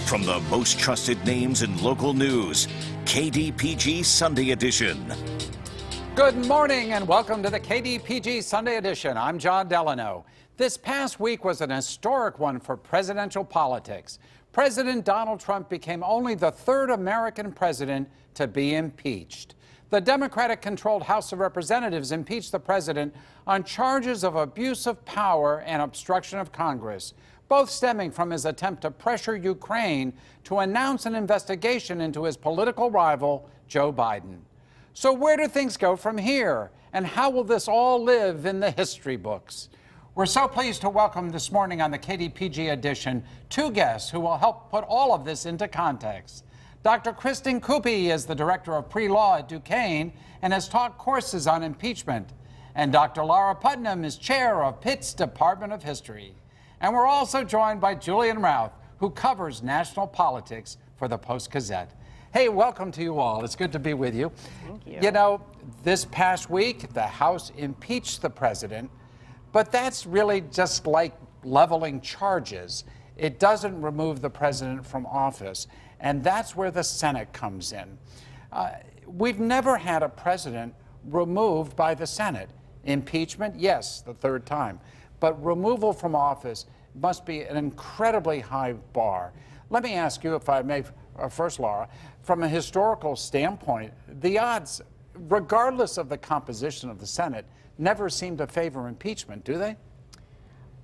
From the most trusted names in local news, KDPG Sunday Edition. Good morning and welcome to the KDPG Sunday Edition. I'm John Delano. This past week was an historic one for presidential politics. President Donald Trump became only the third American president to be impeached. The Democratic-controlled House of Representatives impeached the president on charges of abuse of power and obstruction of Congress, both stemming from his attempt to pressure Ukraine to announce an investigation into his political rival, Joe Biden. So where do things go from here? And how will this all live in the history books? We're so pleased to welcome this morning on the KDPG edition two guests who will help put all of this into context. Dr. Kristen Kuppe is the director of pre-law at Duquesne and has taught courses on impeachment. And Dr. Laura Putnam is chair of Pitt's Department of History. And we're also joined by Julian Routh, who covers national politics for the Post-Gazette. Hey, welcome to you all. It's good to be with you. Thank you. You know, this past week, the House impeached the president, but that's really just like leveling charges. It doesn't remove the president from office, and that's where the Senate comes in. We've never had a president removed by the Senate. Impeachment, yes, the third time. But removal from office must be an incredibly high bar. Let me ask you, if I may, first, Laura, from a historical standpoint, the odds, regardless of the composition of the Senate, never seem to favor impeachment, do they?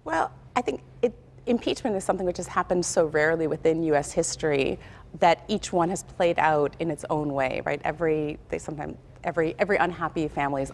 Well, I think impeachment is something which has happened so rarely within U.S. history that each one has played out in its own way, right? Every unhappy family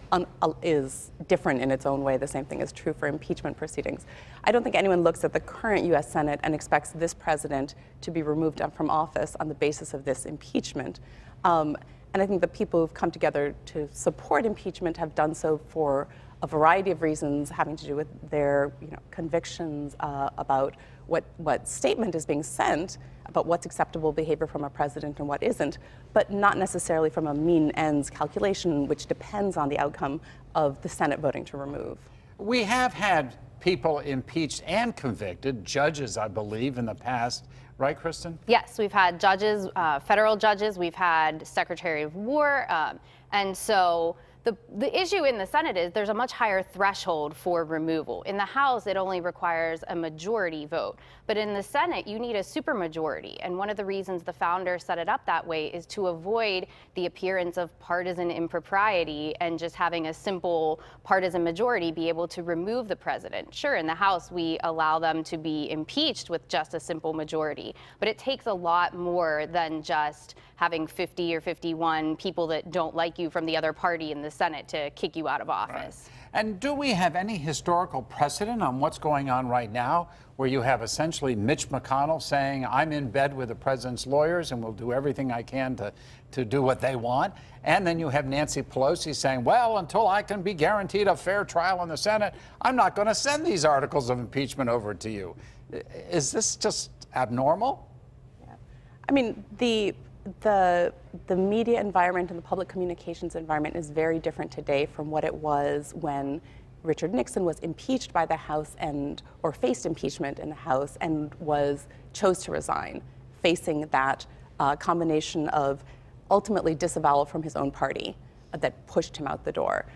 is different in its own way. The same thing is true for impeachment proceedings. I don't think anyone looks at the current U.S. Senate and expects this president to be removed from office on the basis of this impeachment. And I think the people who've come together to support impeachment have done so for a variety of reasons having to do with their convictions about what statement is being sent about what's acceptable behavior from a president and what isn't, but not necessarily from a mean ends calculation, which depends on the outcome of the Senate voting to remove. We have had people impeached and convicted, judges, I believe, in the past. Right, Kristen? Yes, we've had judges, federal judges, we've had Secretary of War, and so the issue in the Senate is there's a much higher threshold for removal. In the House, it only requires a majority vote. But in the Senate, you need a supermajority. And one of the reasons the founders set it up that way is to avoid the appearance of partisan impropriety and just having a simple partisan majority be able to remove the president. Sure, in the House, we allow them to be impeached with just a simple majority. But it takes a lot more than just having 50 or 51 people that don't like you from the other party in the Senate to kick you out of office. Right. And do we have any historical precedent on what's going on right now, where you have essentially Mitch McConnell saying, I'm in bed with the president's lawyers and will do everything I can to do what they want? And then you have Nancy Pelosi saying, well, until I can be guaranteed a fair trial in the Senate, I'm not going to send these articles of impeachment over to you. Is this just abnormal? Yeah. I mean, the media environment and the public communications environment is very different today from what it was when Richard Nixon was impeached by the House or faced impeachment in the House and chose to resign, facing that combination of ultimately disavowal from his own party that pushed him out the door.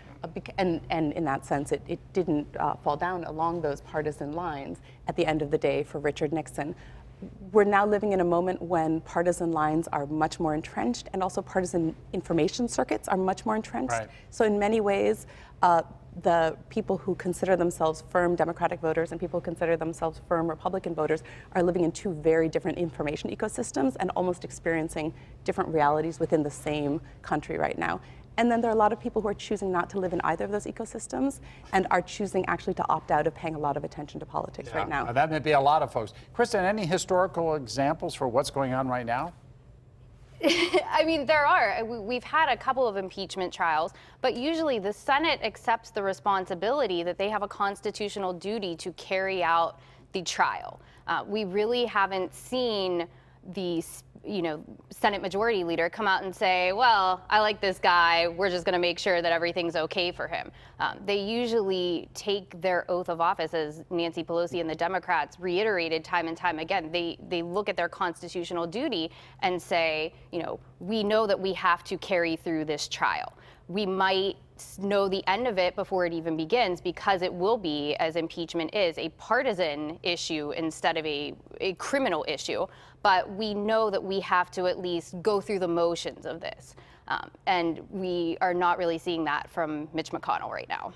And in that sense, it didn't fall down along those partisan lines at the end of the day for Richard Nixon. We're now living in a moment when partisan lines are much more entrenched and also partisan information circuits are much more entrenched. Right. So in many ways, the people who consider themselves firm Democratic voters and people who consider themselves firm Republican voters are living in two very different information ecosystems and almost experiencing different realities within the same country right now. And then there are a lot of people who are choosing not to live in either of those ecosystems and are choosing actually to opt out of paying a lot of attention to politics right now. That may be a lot of folks. Kristen, any historical examples for what's going on right now? I mean, there are. We've had a couple of impeachment trials, but usually the Senate accepts the responsibility that they have a constitutional duty to carry out the trial. We really haven't seen the Senate Majority Leader come out and say, well, I like this guy, we're just going to make sure that everything's okay for him. They usually take their oath of office, as Nancy Pelosi and the Democrats reiterated time and time again. They look at their constitutional duty and say, we know that we have to carry through this trial. We might know the end of it before it even begins, because it will be, as impeachment is, a partisan issue instead of a criminal issue. But we know that we have to at least go through the motions of this. And we are not really seeing that from Mitch McConnell right now.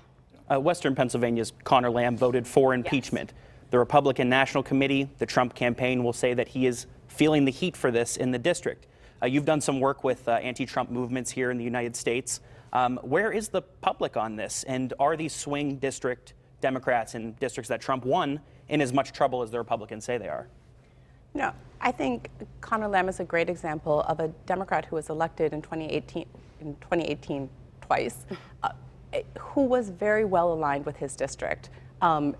Western Pennsylvania's Connor Lamb voted for impeachment. Yes. The Republican National Committee, the Trump campaign, will say that he is feeling the heat for this in the district. You've done some work with anti-Trump movements here in the United States. Where is the public on this? And are these swing district Democrats in districts that Trump won in as much trouble as the Republicans say they are? No, I think Connor Lamb is a great example of a Democrat who was elected in 2018 twice, who was very well aligned with his district. And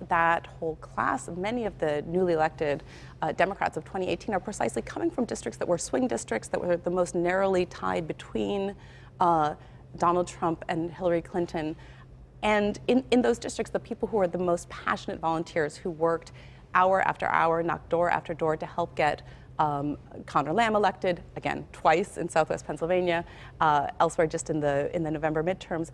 that whole class, many of the newly elected Democrats of 2018 are precisely coming from districts that were swing districts, that were the most narrowly tied between Donald Trump and Hillary Clinton. And in those districts, the people who are the most passionate volunteers, who worked hour after hour, knocked door after door to help get Connor Lamb elected, again, twice in Southwest Pennsylvania, elsewhere just in the November midterms,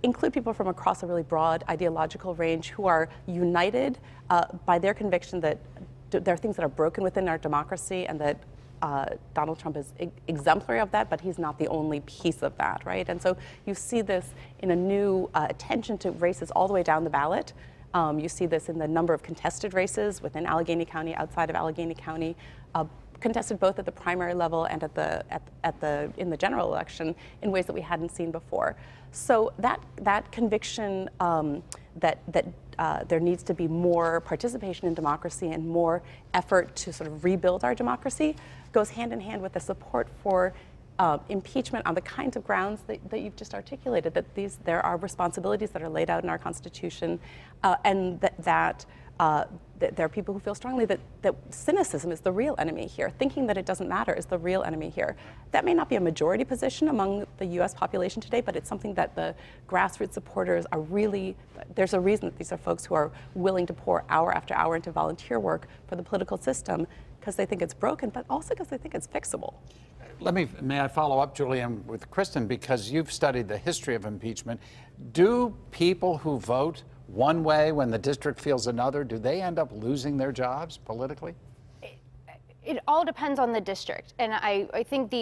include people from across a really broad ideological range who are united by their conviction that there are things that are broken within our democracy, and that Donald Trump is exemplary of that, but he's not the only piece of that, right? And so you see this in a new attention to races all the way down the ballot. You see this in the number of contested races within Allegheny County, outside of Allegheny County, contested both at the primary level and in the general election in ways that we hadn't seen before. So that conviction that there needs to be more participation in democracy and more effort to sort of rebuild our democracy goes hand in hand with the support for impeachment on the kinds of grounds that you've just articulated, that there are responsibilities that are laid out in our Constitution, and that there are people who feel strongly that cynicism is the real enemy here. Thinking that it doesn't matter is the real enemy here. That may not be a majority position among the U.S. population today, but it's something that the grassroots supporters are really, there's a reason that these are folks who are willing to pour hour after hour into volunteer work for the political system, because they think it's broken, but also because they think it's fixable. May I follow up, Julian, with Kristen, because you've studied the history of impeachment. Do people who vote one way when the district feels another, do they end up losing their jobs politically? It all depends on the district. And I think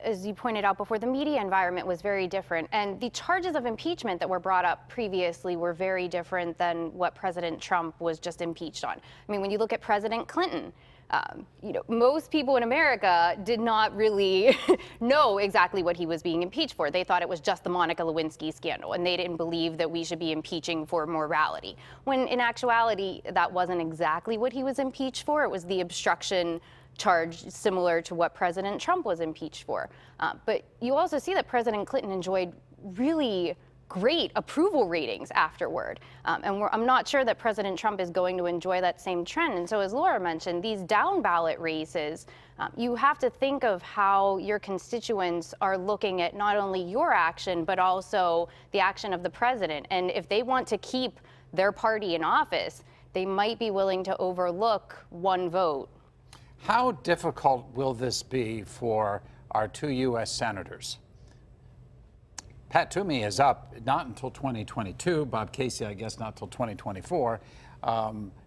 as you pointed out before, the media environment was very different. And the charges of impeachment that were brought up previously were very different than what President Trump was just impeached on. I mean, when you look at President Clinton, most people in America did not really know exactly what he was being impeached for. They thought it was just the Monica Lewinsky scandal, and they didn't believe that we should be impeaching for morality. When in actuality, that wasn't exactly what he was impeached for. It was the obstruction charge, similar to what President Trump was impeached for. But you also see that President Clinton enjoyed really great approval ratings afterward. And I'm not sure that President Trump is going to enjoy that same trend. And so, as Laura mentioned, these down ballot races, you have to think of how your constituents are looking at not only your action, but also the action of the president. And if they want to keep their party in office, they might be willing to overlook one vote. How difficult will this be for our two U.S. senators? Pat Toomey is up not until 2022. Bob Casey, I guess, not until 2024.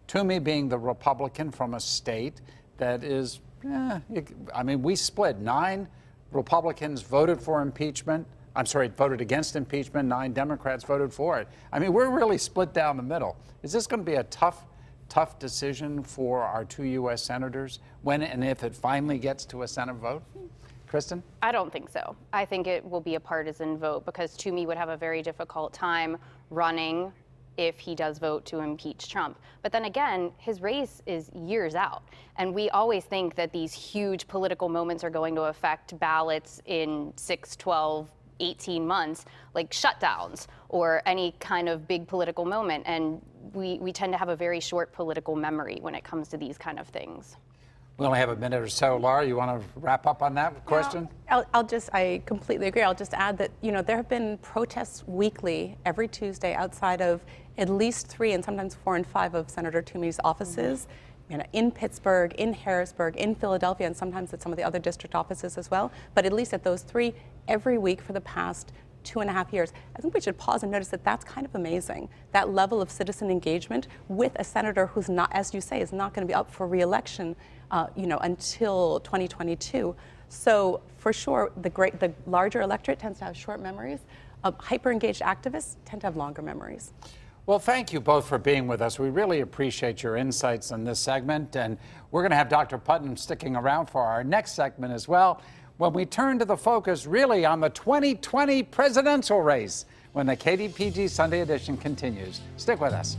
Toomey being the Republican from a state that is, I mean, we split. 9 Republicans voted for impeachment. I'm sorry, voted against impeachment. 9 Democrats voted for it. I mean, we're really split down the middle. Is this going to be a tough decision for our two U.S. senators when and if it finally gets to a Senate vote? Kristen? I don't think so. I think it will be a partisan vote, because Toomey would have a very difficult time running if he does vote to impeach Trump. But then again, his race is years out. And we always think that these huge political moments are going to affect ballots in 6, 12, 18 months, like shutdowns or any kind of big political moment. And we tend to have a very short political memory when it comes to these kind of things. We only have a minute or so. Laura, you want to wrap up on that question? I completely agree. I'll just add that, there have been protests weekly every Tuesday outside of at least 3 and sometimes 4 and 5 of Senator Toomey's offices, in Pittsburgh, in Harrisburg, in Philadelphia, and sometimes at some of the other district offices as well. But at least at those 3 every week for the past 2.5 years. I think we should pause and notice that that's kind of amazing. That level of citizen engagement with a senator who's not, as you say, is not going to be up for re-election, until 2022. So for sure, the larger electorate tends to have short memories. Hyper-engaged activists tend to have longer memories. Well, thank you both for being with us. We really appreciate your insights in this segment, and we're going to have Dr. Putnam sticking around for our next segment as well, when we turn to the focus really on the 2020 presidential race when the KDPG Sunday Edition continues. Stick with us.